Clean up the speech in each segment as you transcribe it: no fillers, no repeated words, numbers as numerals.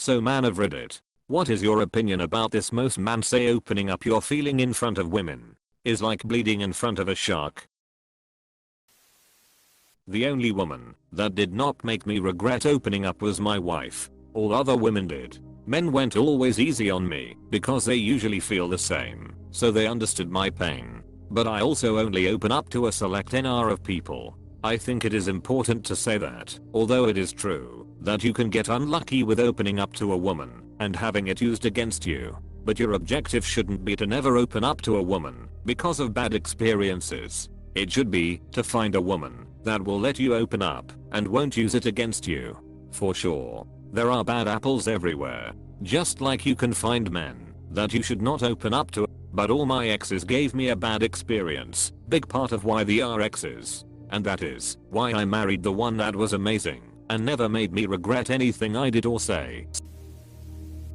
So man of Reddit, what is your opinion about this? Most men say opening up your feeling in front of women is like bleeding in front of a shark. The only woman that did not make me regret opening up was my wife. All other women did. Men went always easy on me because they usually feel the same, so they understood my pain. But I also only open up to a select NR of people. I think it is important to say that, although it is true that you can get unlucky with opening up to a woman and having it used against you, but your objective shouldn't be to never open up to a woman because of bad experiences. It should be to find a woman that will let you open up and won't use it against you. For sure, there are bad apples everywhere, just like you can find men that you should not open up to, but all my exes gave me a bad experience, big part of why they are exes. And that is why I married the one that was amazing and never made me regret anything I did or say.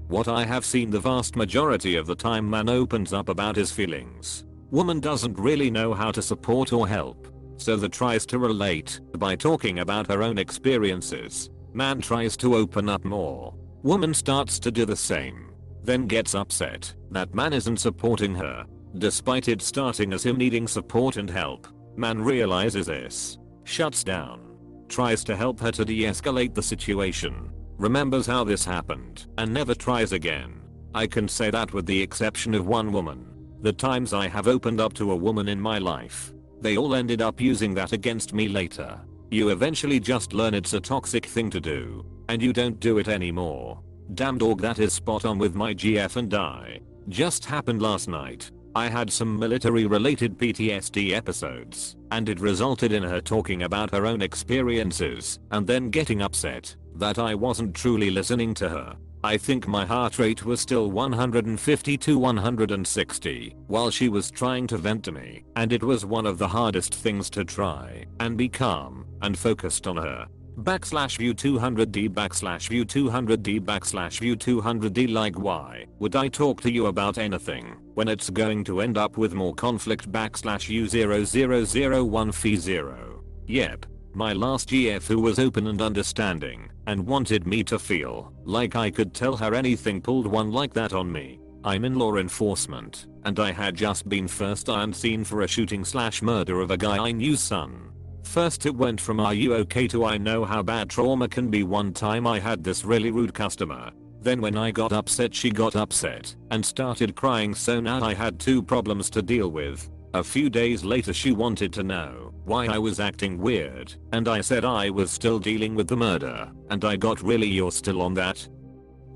What I have seen the vast majority of the time, man opens up about his feelings. Woman doesn't really know how to support or help, so that tries to relate by talking about her own experiences. Man tries to open up more. Woman starts to do the same, then gets upset that man isn't supporting her, despite it starting as him needing support and help. Man realizes this, shuts down, tries to help her to de-escalate the situation, remembers how this happened, and never tries again. I can say that with the exception of one woman. The times I have opened up to a woman in my life, they all ended up using that against me later. You eventually just learn it's a toxic thing to do, and you don't do it anymore. Damn dog, that is spot on with my GF and I. Just happened last night. I had some military related PTSD episodes, and it resulted in her talking about her own experiences and then getting upset that I wasn't truly listening to her. I think my heart rate was still 150 to 160 while she was trying to vent to me, and it was one of the hardest things to try and be calm and focused on her. /view 200d /view 200d /view 200d. Like, why would I talk to you about anything when it's going to end up with more conflict /u0001 fee 0. Yep. My last GF who was open and understanding and wanted me to feel like I could tell her anything pulled one like that on me. I'm in law enforcement, and I had just been first on scene for a shooting/murder of a guy I knew son. First it went from "are you okay" to "I know how bad trauma can be." One time I had this really rude customer. Then when I got upset, she got upset and started crying, so now I had two problems to deal with. A few days later she wanted to know why I was acting weird, and I said I was still dealing with the murder, and I got "really, you're still on that?"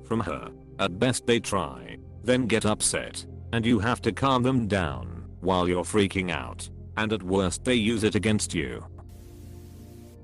from her. At best they try, then get upset, and you have to calm them down while you're freaking out, and at worst they use it against you.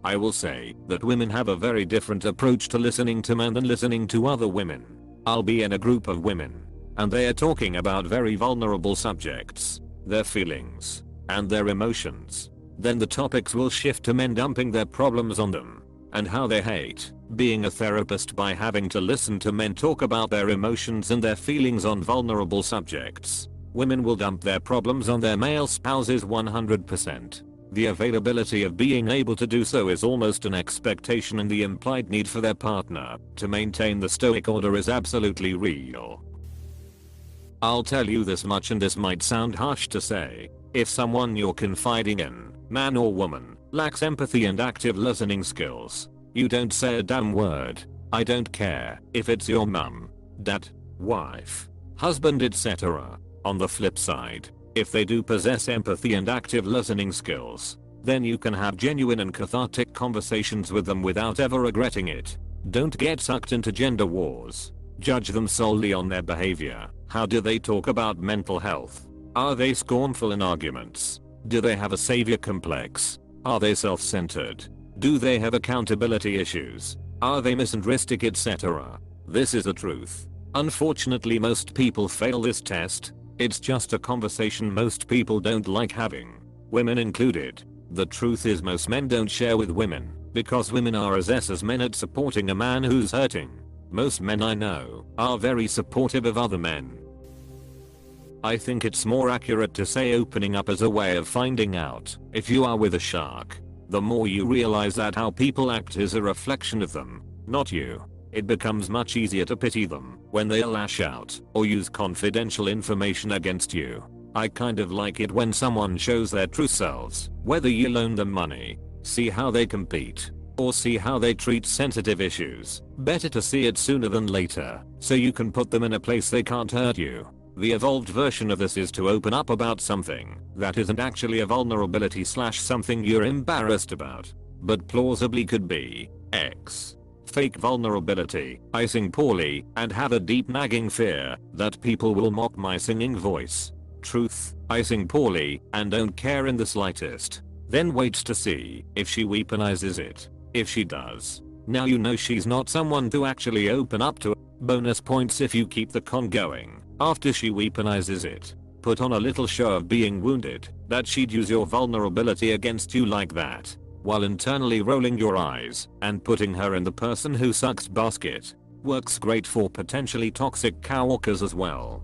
I will say that women have a very different approach to listening to men than listening to other women. I'll be in a group of women, and they are talking about very vulnerable subjects, their feelings, and their emotions. Then the topics will shift to men dumping their problems on them, and how they hate being a therapist by having to listen to men talk about their emotions and their feelings on vulnerable subjects. Women will dump their problems on their male spouses 100%. The availability of being able to do so is almost an expectation, and the implied need for their partner to maintain the stoic order is absolutely real. I'll tell you this much, and this might sound harsh to say. If someone you're confiding in, man or woman, lacks empathy and active listening skills, you don't say a damn word. I don't care if it's your mum, dad, wife, husband, etc. On the flip side, if they do possess empathy and active listening skills, then you can have genuine and cathartic conversations with them without ever regretting it. Don't get sucked into gender wars. Judge them solely on their behavior. How do they talk about mental health? Are they scornful in arguments? Do they have a savior complex? Are they self-centered? Do they have accountability issues? Are they misandristic, etc.? This is the truth. Unfortunately, most people fail this test. It's just a conversation most people don't like having, women included. The truth is most men don't share with women because women are as men at supporting a man who's hurting. Most men I know are very supportive of other men. I think it's more accurate to say opening up as a way of finding out if you are with a shark. The more you realize that how people act is a reflection of them, not you. it becomes much easier to pity them when they lash out or use confidential information against you. I kind of like it when someone shows their true selves, whether you loan them money, see how they compete, or see how they treat sensitive issues. Better to see it sooner than later, so you can put them in a place they can't hurt you. The evolved version of this is to open up about something that isn't actually a vulnerability / something you're embarrassed about, but plausibly could be X. Fake vulnerability. I sing poorly and have a deep nagging fear that people will mock my singing voice. Truth. I sing poorly and don't care in the slightest. Then waits to see if she weaponizes it. If she does, now you know she's not someone to actually open up to. Bonus points if you keep the con going after she weaponizes it. Put on a little show of being wounded that she'd use your vulnerability against you like that, while internally rolling your eyes and putting her in the person who sucks basket. Works great for potentially toxic coworkers as well.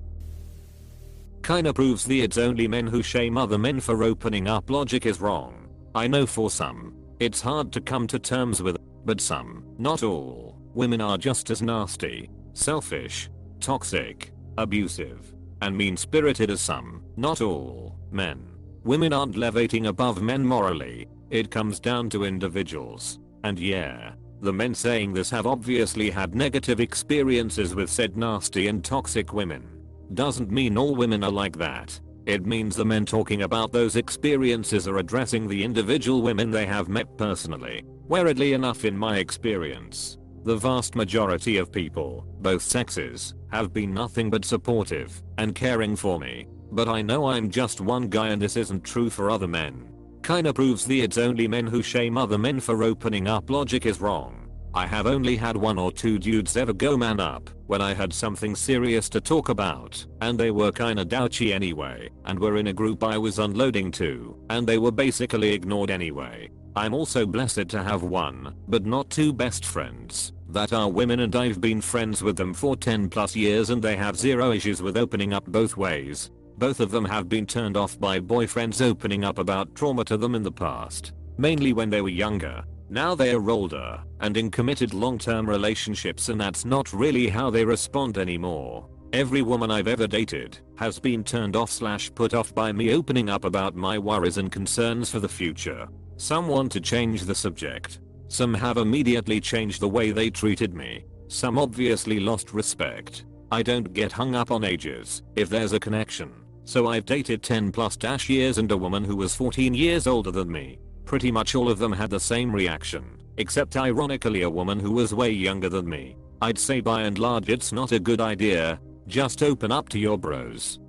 Kinda proves the "it's only men who shame other men for opening up" logic is wrong. I know for some, it's hard to come to terms with, but some, not all, women are just as nasty, selfish, toxic, abusive, and mean-spirited as some, not all, men. Women aren't levating above men morally. It comes down to individuals. And yeah, the men saying this have obviously had negative experiences with said nasty and toxic women. Doesn't mean all women are like that. It means the men talking about those experiences are addressing the individual women they have met personally. Weirdly enough, in my experience, the vast majority of people, both sexes, have been nothing but supportive and caring for me. But I know I'm just one guy and this isn't true for other men. Kinda proves the "it's only men who shame other men for opening up" logic is wrong. I have only had 1 or 2 dudes ever go man up when I had something serious to talk about, and they were kinda douchy anyway, and were in a group I was unloading to, and they were basically ignored anyway. I'm also blessed to have 1, but not 2 best friends that are women, and I've been friends with them for 10+ years and they have 0 issues with opening up both ways. Both of them have been turned off by boyfriends opening up about trauma to them in the past, mainly when they were younger. Now they are older and in committed long-term relationships, and that's not really how they respond anymore. Every woman I've ever dated has been turned off / put off by me opening up about my worries and concerns for the future. Some want to change the subject. Some have immediately changed the way they treated me. Some obviously lost respect. I don't get hung up on ages if there's a connection. So I've dated 10+ years and a woman who was 14 years older than me. Pretty much all of them had the same reaction, except ironically a woman who was way younger than me. I'd say by and large it's not a good idea. Just open up to your bros.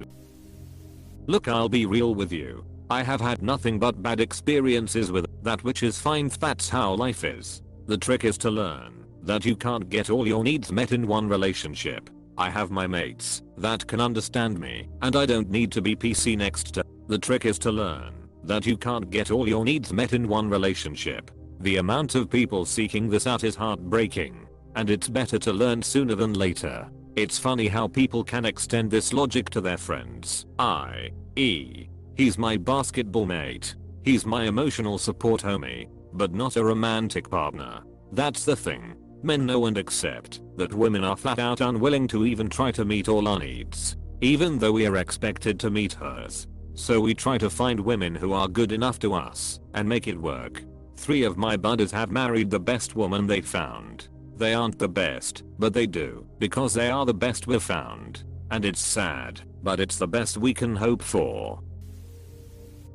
Look, I'll be real with you. I have had nothing but bad experiences with that, which is fine. That's how life is. The trick is to learn that you can't get all your needs met in one relationship. I have my mates that can understand me, and I don't need to be PC next to. The trick is to learn that you can't get all your needs met in one relationship. The amount of people seeking this out is heartbreaking, and it's better to learn sooner than later. It's funny how people can extend this logic to their friends. I.e., he's my basketball mate. He's my emotional support homie, but not a romantic partner. That's the thing. Men know and accept that women are flat out unwilling to even try to meet all our needs, even though we are expected to meet hers. So we try to find women who are good enough to us and make it work. 3 of my buddies have married the best woman they found. They aren't the best, but they do, because they are the best we've found. And it's sad, but it's the best we can hope for.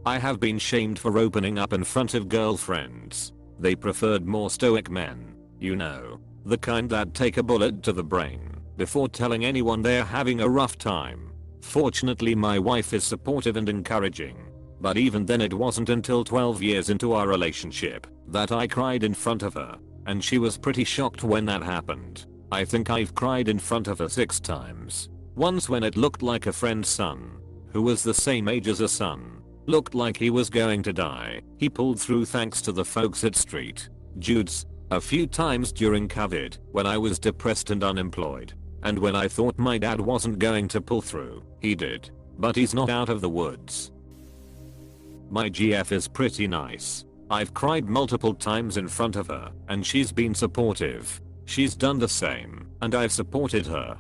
I have been shamed for opening up in front of girlfriends. They preferred more stoic men. You know, the kind that take a bullet to the brain before telling anyone they're having a rough time. Fortunately, my wife is supportive and encouraging. But even then, it wasn't until 12 years into our relationship that I cried in front of her, and she was pretty shocked when that happened. I think I've cried in front of her 6 times. Once when it looked like a friend's son, who was the same age as her son, looked like he was going to die. He pulled through thanks to the folks at Street Jude's. A few times during COVID, when I was depressed and unemployed. And when I thought my dad wasn't going to pull through, he did. But he's not out of the woods. My GF is pretty nice. I've cried multiple times in front of her, and she's been supportive. she's done the same, and I've supported her.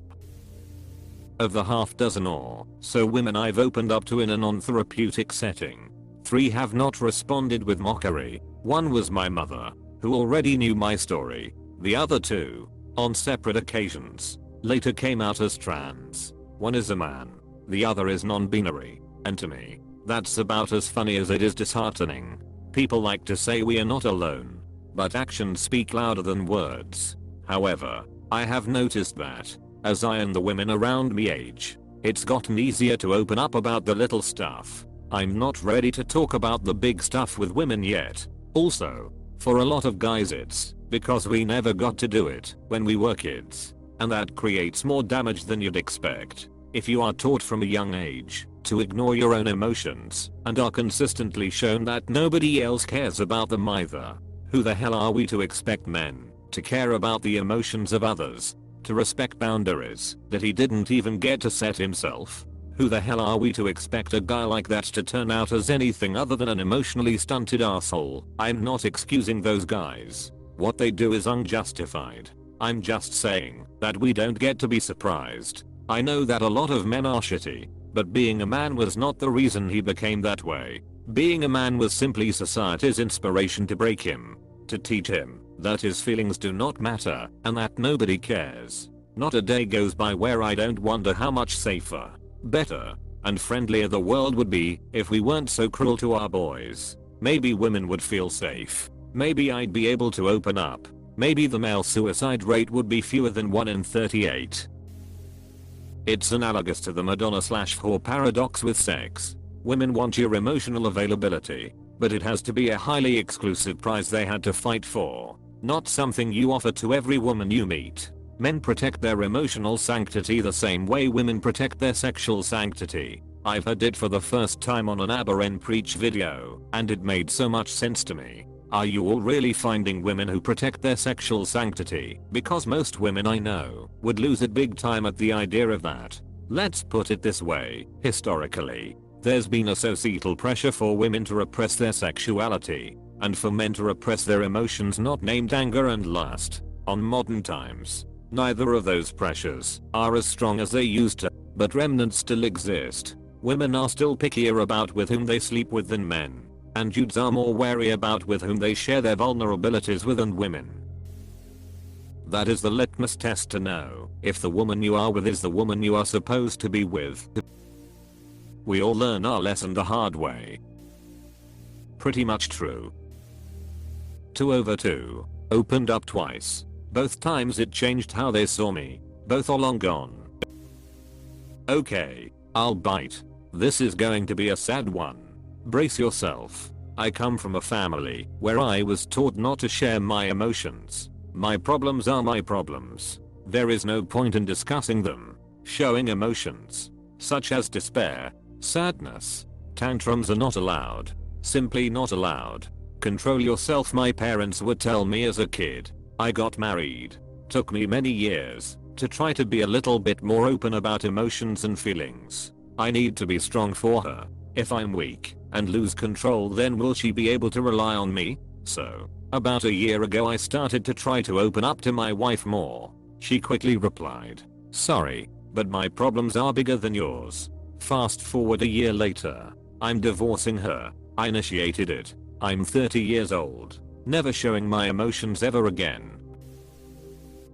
Of the half dozen or so women I've opened up to in a non-therapeutic setting, 3 have not responded with mockery. 1 was my mother, who already knew my story. The other 2, on separate occasions, later came out as trans. 1 is a man, the other is non-binary, and to me, that's about as funny as it is disheartening. People like to say we are not alone, but actions speak louder than words. However, I have noticed that, as I and the women around me age, it's gotten easier to open up about the little stuff. I'm not ready to talk about the big stuff with women yet. Also, for a lot of guys it's because we never got to do it when we were kids, and that creates more damage than you'd expect. If you are taught from a young age to ignore your own emotions and are consistently shown that nobody else cares about them either, who the hell are we to expect men to care about the emotions of others? To respect boundaries that he didn't even get to set himself? Who the hell are we to expect a guy like that to turn out as anything other than an emotionally stunted asshole? I'm not excusing those guys. What they do is unjustified. I'm just saying that we don't get to be surprised. I know that a lot of men are shitty, but being a man was not the reason he became that way. Being a man was simply society's inspiration to break him, to teach him that his feelings do not matter and that nobody cares. Not a day goes by where I don't wonder how much safer, better, and friendlier the world would be if we weren't so cruel to our boys. Maybe women would feel safe. Maybe I'd be able to open up. Maybe the male suicide rate would be fewer than 1 in 38. It's analogous to the Madonna/whore paradox with sex. Women want your emotional availability, but it has to be a highly exclusive prize they had to fight for, not something you offer to every woman you meet. Men protect their emotional sanctity the same way women protect their sexual sanctity. I've heard it for the first time on an Aberren Preach video, and it made so much sense to me. Are you all really finding women who protect their sexual sanctity? Because most women I know would lose it big time at the idea of that. Let's put it this way, historically, there's been a societal pressure for women to repress their sexuality, and for men to repress their emotions not named anger and lust. On modern times, neither of those pressures are as strong as they used to, but remnants still exist. Women are still pickier about with whom they sleep with than men, and dudes are more wary about with whom they share their vulnerabilities with than women. That is the litmus test to know if the woman you are with is the woman you are supposed to be with. We all learn our lesson the hard way. Pretty much true. 2/2. Opened up twice. Both times it changed how they saw me. Both are long gone. Okay, I'll bite. This is going to be a sad one. Brace yourself. I come from a family where I was taught not to share my emotions. My problems are my problems. There is no point in discussing them. Showing emotions, such as despair, sadness, tantrums are not allowed. Simply not allowed. Control yourself, my parents would tell me as a kid. I got married. Took me many years to try to be a little bit more open about emotions and feelings. I need to be strong for her. If I'm weak and lose control, then will she be able to rely on me? So, about a year ago I started to try to open up to my wife more. She quickly replied, "Sorry, but my problems are bigger than yours." Fast forward a year later, I'm divorcing her. I initiated it. I'm 30 years old. Never showing my emotions ever again.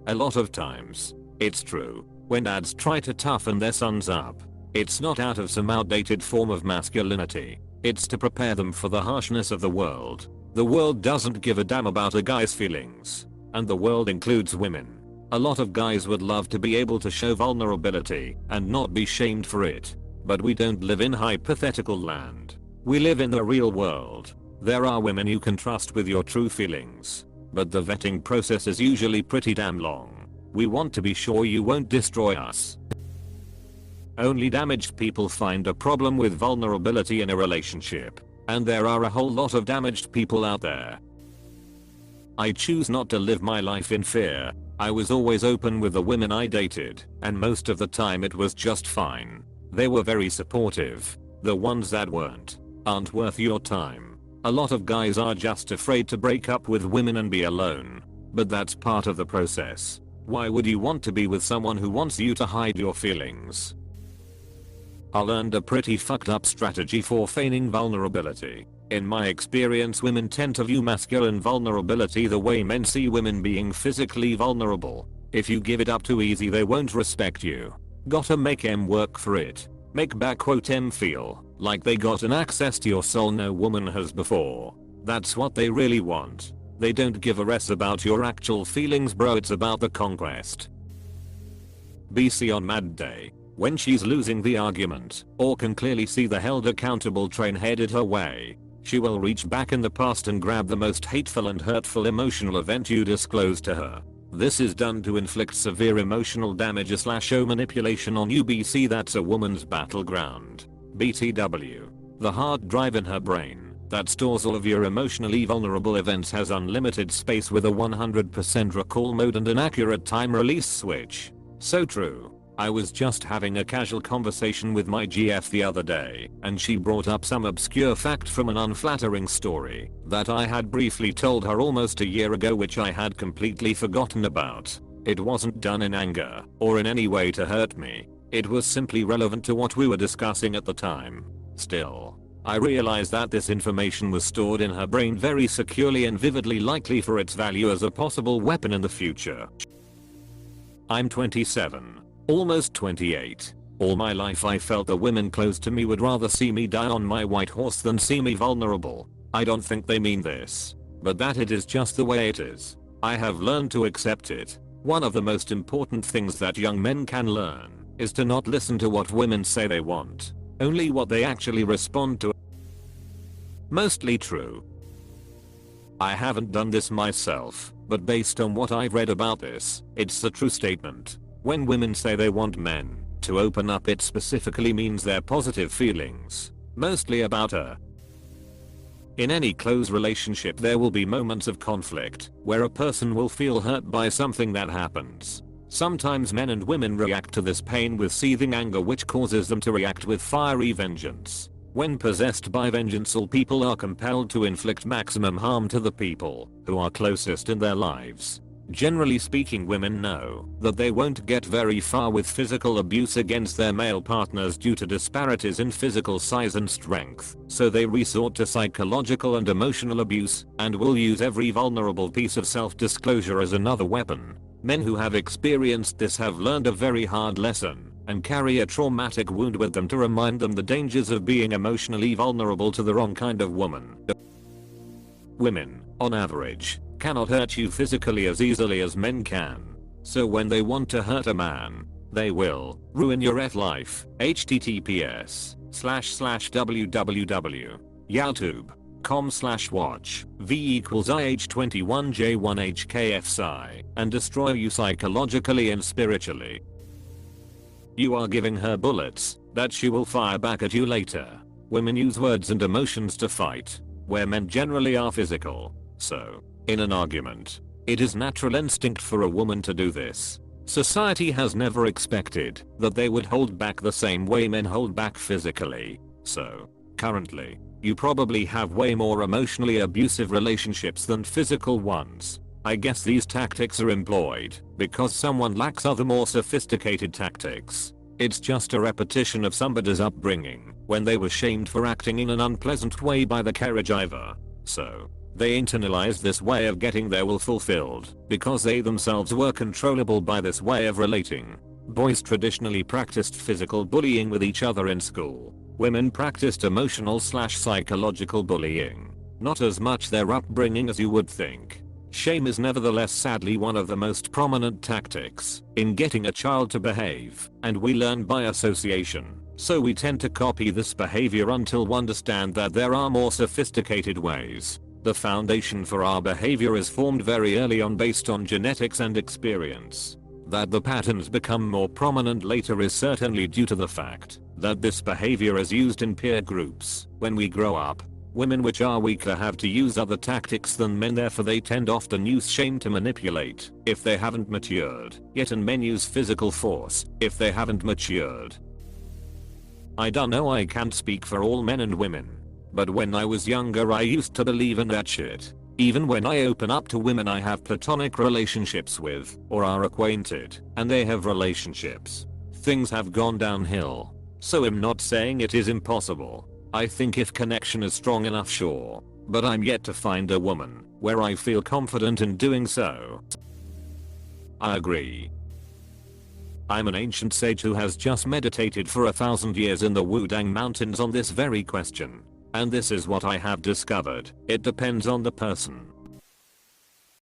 A lot of times, it's true, when dads try to toughen their sons up, it's not out of some outdated form of masculinity. It's to prepare them for the harshness of the world. The world doesn't give a damn about a guy's feelings. And the world includes women. A lot of guys would love to be able to show vulnerability and not be shamed for it. But we don't live in hypothetical land. We live in the real world. There are women you can trust with your true feelings. But the vetting process is usually pretty damn long. We want to be sure you won't destroy us. Only damaged people find a problem with vulnerability in a relationship. And there are a whole lot of damaged people out there. I choose not to live my life in fear. I was always open with the women I dated, and most of the time it was just fine. They were very supportive. The ones that weren't, aren't worth your time. A lot of guys are just afraid to break up with women and be alone. but that's part of the process. Why would you want to be with someone who wants you to hide your feelings? I learned a pretty fucked up strategy for feigning vulnerability. In my experience, women tend to view masculine vulnerability the way men see women being physically vulnerable. If you give it up too easy, they won't respect you. Gotta make em work for it. Make back quote em feel like they got an access to your soul no woman has before. That's what they really want. They don't give a rest about your actual feelings, bro. It's about the conquest. BC on mad day. When she's losing the argument, or can clearly see the held accountable train headed her way, she will reach back in the past and grab the most hateful and hurtful emotional event you disclosed to her. This is done to inflict severe emotional damage / show manipulation on you. BC, that's a woman's battleground. BTW. The hard drive in her brain that stores all of your emotionally vulnerable events has unlimited space with a 100% recall mode and an accurate time release switch. So true. I was just having a casual conversation with my GF the other day, and she brought up some obscure fact from an unflattering story that I had briefly told her almost a year ago, which I had completely forgotten about. It wasn't done in anger or in any way to hurt me. It was simply relevant to what we were discussing at the time. Still, I realized that this information was stored in her brain very securely and vividly, likely for its value as a possible weapon in the future. I'm 27. Almost 28. All my life I felt the women close to me would rather see me die on my white horse than see me vulnerable. I don't think they mean this, but that it is just the way it is. I have learned to accept it. One of the most important things that young men can learn is to not listen to what women say they want, only what they actually respond to. Mostly true. I haven't done this myself, but based on what I've read about this, it's a true statement. When women say they want men to open up, it specifically means their positive feelings, mostly about her. In any close relationship there will be moments of conflict where a person will feel hurt by something that happens. Sometimes men and women react to this pain with seething anger, which causes them to react with fiery vengeance. When possessed by vengeance, all people are compelled to inflict maximum harm to the people who are closest in their lives. Generally speaking, women know that they won't get very far with physical abuse against their male partners due to disparities in physical size and strength, so they resort to psychological and emotional abuse and will use every vulnerable piece of self-disclosure as another weapon. Men who have experienced this have learned a very hard lesson and carry a traumatic wound with them to remind them the dangers of being emotionally vulnerable to the wrong kind of woman. Women, on average, cannot hurt you physically as easily as men can. So when they want to hurt a man, they will ruin your life. https://www.youtube.com/watch v=ih21j1hkfsci and destroy you psychologically and spiritually. You are giving her bullets that she will fire back at you later. Women use words and emotions to fight, where men generally are physical. So, in an argument, it is natural instinct for a woman to do this. Society has never expected that they would hold back the same way men hold back physically. So, currently, you probably have way more emotionally abusive relationships than physical ones. I guess these tactics are employed because someone lacks other more sophisticated tactics. It's just a repetition of somebody's upbringing when they were shamed for acting in an unpleasant way by the caregiver. So, they internalized this way of getting their will fulfilled because they themselves were controllable by this way of relating. Boys traditionally practiced physical bullying with each other in school. Women practiced emotional/psychological bullying. Not as much their upbringing as you would think. Shame is nevertheless sadly one of the most prominent tactics in getting a child to behave, and we learn by association. So we tend to copy this behavior until we understand that there are more sophisticated ways. The foundation for our behavior is formed very early on based on genetics and experience. That the patterns become more prominent later is certainly due to the fact that this behavior is used in peer groups when we grow up. Women which are weaker have to use other tactics than men, therefore they tend often use shame to manipulate if they haven't matured, yet and men use physical force if they haven't matured. I don't know, I can't speak for all men and women, but when I was younger I used to believe in that shit. Even when I open up to women I have platonic relationships with or are acquainted and they have relationships, things have gone downhill. So I'm not saying it is impossible. I think if connection is strong enough, sure. But I'm yet to find a woman where I feel confident in doing so. I agree. I'm an ancient sage who has just meditated for 1,000 years in the Wudang Mountains on this very question. And this is what I have discovered. It depends on the person.